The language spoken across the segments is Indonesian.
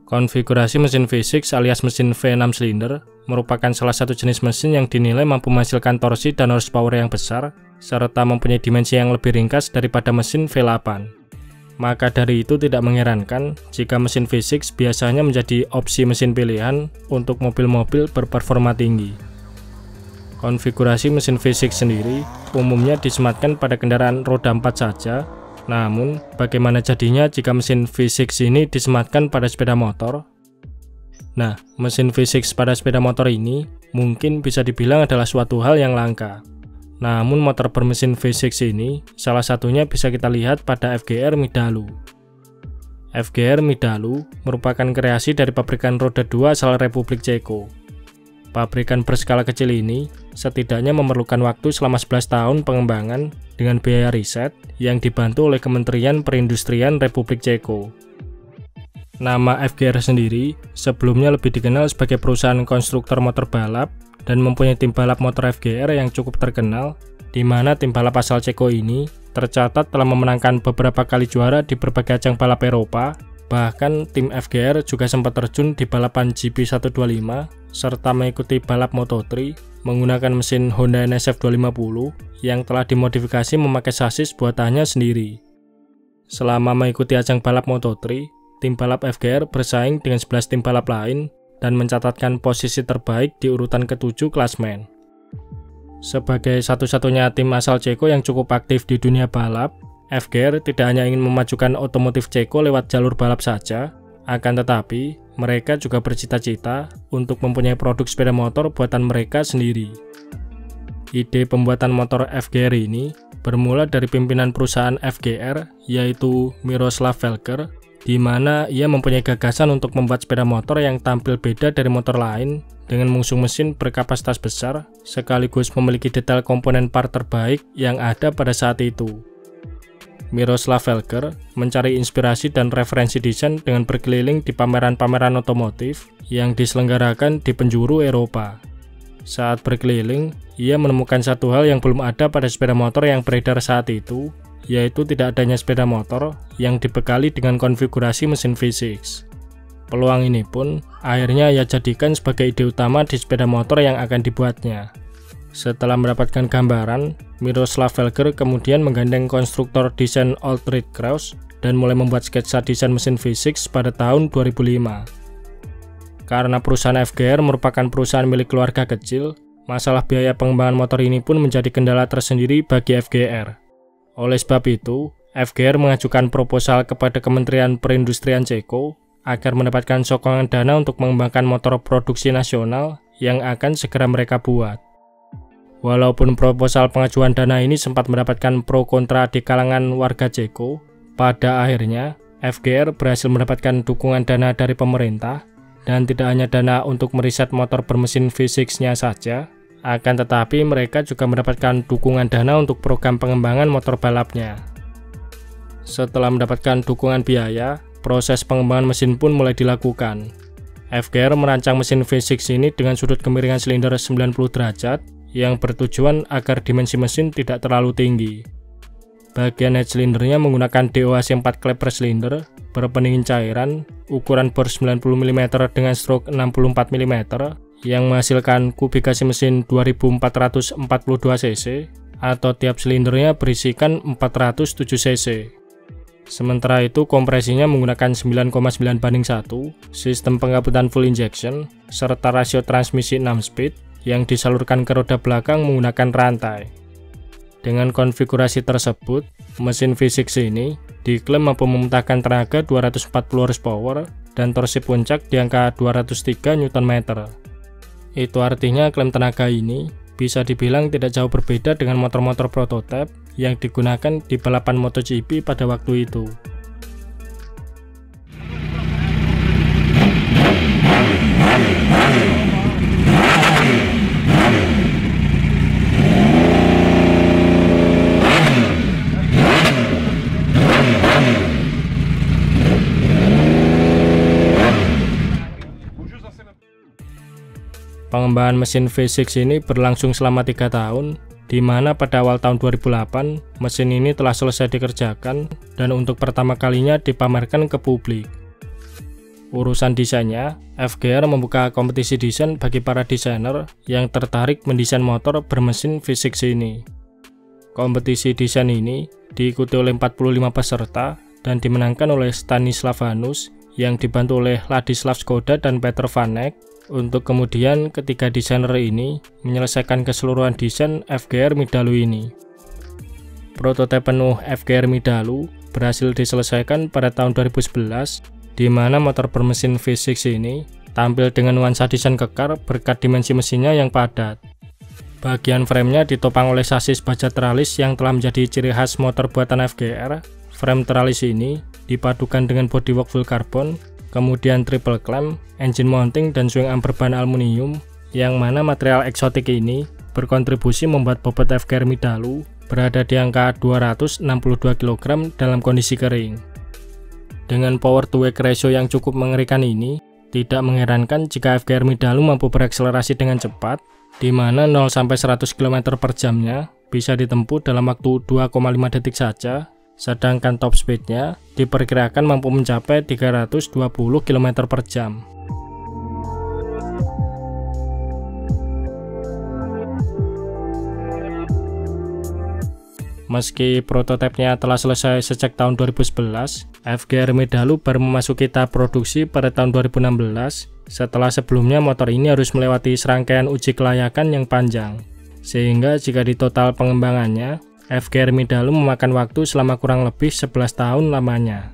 Konfigurasi mesin V6 alias mesin V6 silinder merupakan salah satu jenis mesin yang dinilai mampu menghasilkan torsi dan horsepower yang besar, serta mempunyai dimensi yang lebih ringkas daripada mesin V8. Maka dari itu tidak mengherankan jika mesin V6 biasanya menjadi opsi mesin pilihan untuk mobil-mobil berperforma tinggi. Konfigurasi mesin V6 sendiri umumnya disematkan pada kendaraan roda 4 saja. Namun, bagaimana jadinya jika mesin V6 ini disematkan pada sepeda motor? Nah, mesin V6 pada sepeda motor ini mungkin bisa dibilang adalah suatu hal yang langka. Namun, motor bermesin V6 ini salah satunya bisa kita lihat pada FGR Midalu. FGR Midalu merupakan kreasi dari pabrikan roda 2 asal Republik Ceko. Pabrikan berskala kecil ini setidaknya memerlukan waktu selama 11 tahun pengembangan dengan biaya riset yang dibantu oleh Kementerian Perindustrian Republik Ceko. Nama FGR sendiri sebelumnya lebih dikenal sebagai perusahaan konstruktor motor balap dan mempunyai tim balap motor FGR yang cukup terkenal, di mana tim balap asal Ceko ini tercatat telah memenangkan beberapa kali juara di berbagai ajang balap Eropa. Bahkan tim FGR juga sempat terjun di balapan GP125 serta mengikuti balap Moto3 menggunakan mesin Honda NSF 250 yang telah dimodifikasi memakai sasis buatannya sendiri. Selama mengikuti ajang balap Moto3, tim balap FGR bersaing dengan 11 tim balap lain dan mencatatkan posisi terbaik di urutan ke-7 klasmen. Sebagai satu-satunya tim asal Ceko yang cukup aktif di dunia balap, FGR tidak hanya ingin memajukan otomotif Ceko lewat jalur balap saja, akan tetapi mereka juga bercita-cita untuk mempunyai produk sepeda motor buatan mereka sendiri. Ide pembuatan motor FGR ini bermula dari pimpinan perusahaan FGR, yaitu Miroslav Velker, di mana ia mempunyai gagasan untuk membuat sepeda motor yang tampil beda dari motor lain dengan mengusung mesin berkapasitas besar, sekaligus memiliki detail komponen part terbaik yang ada pada saat itu. Miroslav Velker mencari inspirasi dan referensi desain dengan berkeliling di pameran-pameran otomotif yang diselenggarakan di penjuru Eropa. Saat berkeliling, ia menemukan satu hal yang belum ada pada sepeda motor yang beredar saat itu, yaitu tidak adanya sepeda motor yang dibekali dengan konfigurasi mesin V6. Peluang ini pun akhirnya ia jadikan sebagai ide utama di sepeda motor yang akan dibuatnya. Setelah mendapatkan gambaran, Miroslav Velker kemudian menggandeng konstruktor desain Oldrich Krauss dan mulai membuat sketsa desain mesin V6 pada tahun 2005. Karena perusahaan FGR merupakan perusahaan milik keluarga kecil, masalah biaya pengembangan motor ini pun menjadi kendala tersendiri bagi FGR. Oleh sebab itu, FGR mengajukan proposal kepada Kementerian Perindustrian Ceko agar mendapatkan sokongan dana untuk mengembangkan motor produksi nasional yang akan segera mereka buat. Walaupun proposal pengajuan dana ini sempat mendapatkan pro kontra di kalangan warga Ceko, pada akhirnya FGR berhasil mendapatkan dukungan dana dari pemerintah, dan tidak hanya dana untuk meriset motor bermesin V6-nya saja, akan tetapi mereka juga mendapatkan dukungan dana untuk program pengembangan motor balapnya. Setelah mendapatkan dukungan biaya, proses pengembangan mesin pun mulai dilakukan. FGR merancang mesin V6 ini dengan sudut kemiringan silinder 90 derajat, yang bertujuan agar dimensi mesin tidak terlalu tinggi. Bagian head silindernya menggunakan DOHC 4 klep per silinder berpendingin cairan, ukuran bor 90 mm dengan stroke 64 mm, yang menghasilkan kubikasi mesin 2442 cc, atau tiap silindernya berisikan 407 cc. Sementara itu kompresinya menggunakan 9,9:1, sistem pengkabutan full injection, serta rasio transmisi 6 speed, yang disalurkan ke roda belakang menggunakan rantai. Dengan konfigurasi tersebut, mesin V6 ini diklaim mampu memuntahkan tenaga 240 horsepower dan torsi puncak di angka 203 Nm. Itu artinya klaim tenaga ini bisa dibilang tidak jauh berbeda dengan motor-motor prototipe yang digunakan di balapan MotoGP pada waktu itu. Pengembangan mesin V6 ini berlangsung selama 3 tahun, di mana pada awal tahun 2008, mesin ini telah selesai dikerjakan dan untuk pertama kalinya dipamerkan ke publik. urusan desainnya, FGR membuka kompetisi desain bagi para desainer yang tertarik mendesain motor bermesin V6 ini. Kompetisi desain ini diikuti oleh 45 peserta dan dimenangkan oleh Stanislav Hanus yang dibantu oleh Ladislav Skoda dan Peter Vanek. Untuk kemudian ketiga desainer ini menyelesaikan keseluruhan desain FGR Midalu ini. Prototipe penuh FGR Midalu berhasil diselesaikan pada tahun 2011, di mana motor bermesin V6 ini tampil dengan nuansa desain kekar berkat dimensi mesinnya yang padat. Bagian framenya ditopang oleh sasis baja teralis yang telah menjadi ciri khas motor buatan FGR. Frame teralis ini dipadukan dengan bodywork full carbon, kemudian triple clamp, engine mounting, dan swing arm berbahan aluminium, yang mana material eksotik ini berkontribusi membuat bobot FGR Midalu berada di angka 262 kg dalam kondisi kering. Dengan power to weight ratio yang cukup mengerikan ini, tidak mengherankan jika FGR Midalu mampu berakselerasi dengan cepat, di mana 0-100 km per jamnya bisa ditempuh dalam waktu 2,5 detik saja, sedangkan top speednya diperkirakan mampu mencapai 320 km per jam. Meski prototipenya telah selesai sejak tahun 2011, FGR Midalu baru memasuki tahap produksi pada tahun 2016, setelah sebelumnya motor ini harus melewati serangkaian uji kelayakan yang panjang. Sehingga jika di total pengembangannya, FGR Midalu memakan waktu selama kurang lebih 11 tahun lamanya.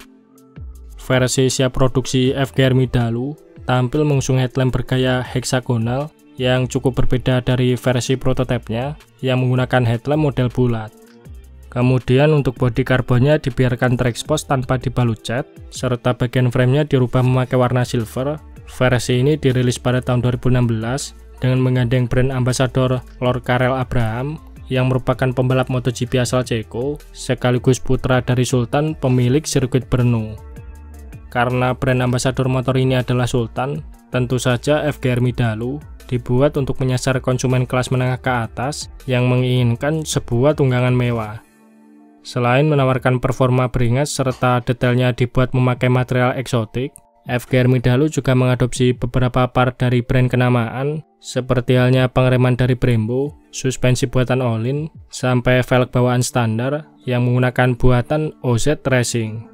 Versi siap produksi FGR Midalu tampil mengusung headlamp bergaya heksagonal yang cukup berbeda dari versi prototipenya yang menggunakan headlamp model bulat. Kemudian untuk bodi karbonnya dibiarkan terexpose tanpa dibalut cat, serta bagian framenya dirubah memakai warna silver. Versi ini dirilis pada tahun 2016 dengan menggandeng brand ambassador Lord Karel Abraham yang merupakan pembalap MotoGP asal Ceko, sekaligus putra dari Sultan pemilik sirkuit Brno. Karena brand ambassador motor ini adalah Sultan, tentu saja FGR Midalu dibuat untuk menyasar konsumen kelas menengah ke atas yang menginginkan sebuah tunggangan mewah. Selain menawarkan performa beringas serta detailnya dibuat memakai material eksotik, FGR Midalu juga mengadopsi beberapa part dari brand kenamaan, seperti halnya pengereman dari Brembo, suspensi buatan Olin, sampai velg bawaan standar yang menggunakan buatan OZ Racing.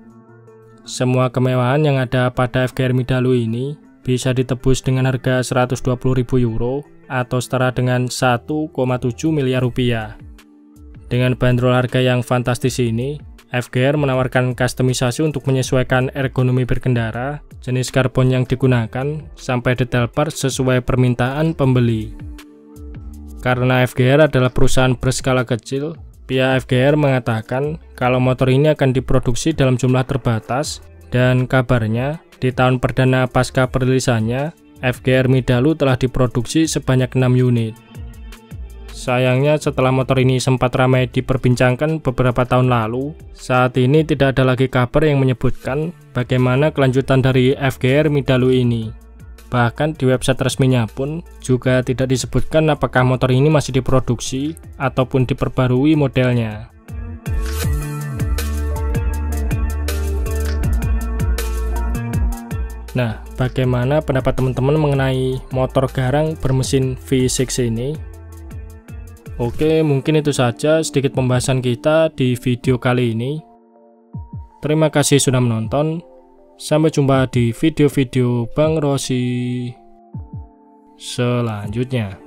Semua kemewahan yang ada pada FGR Midalu ini bisa ditebus dengan harga €120.000 atau setara dengan 1,7 miliar rupiah. Dengan bandrol harga yang fantastis ini, FGR menawarkan kustomisasi untuk menyesuaikan ergonomi berkendara, jenis karbon yang digunakan, sampai detail part sesuai permintaan pembeli. Karena FGR adalah perusahaan berskala kecil, pihak FGR mengatakan kalau motor ini akan diproduksi dalam jumlah terbatas, dan kabarnya di tahun perdana pasca perilisannya, FGR Midalu telah diproduksi sebanyak 6 unit. Sayangnya setelah motor ini sempat ramai diperbincangkan beberapa tahun lalu, saat ini tidak ada lagi kabar yang menyebutkan bagaimana kelanjutan dari FGR Midalu ini. Bahkan di website resminya pun juga tidak disebutkan apakah motor ini masih diproduksi ataupun diperbarui modelnya. Nah, bagaimana pendapat teman-teman mengenai motor garang bermesin V6 ini? Oke, mungkin itu saja sedikit pembahasan kita di video kali ini. Terima kasih sudah menonton. Sampai jumpa di video-video Bang Rossi selanjutnya.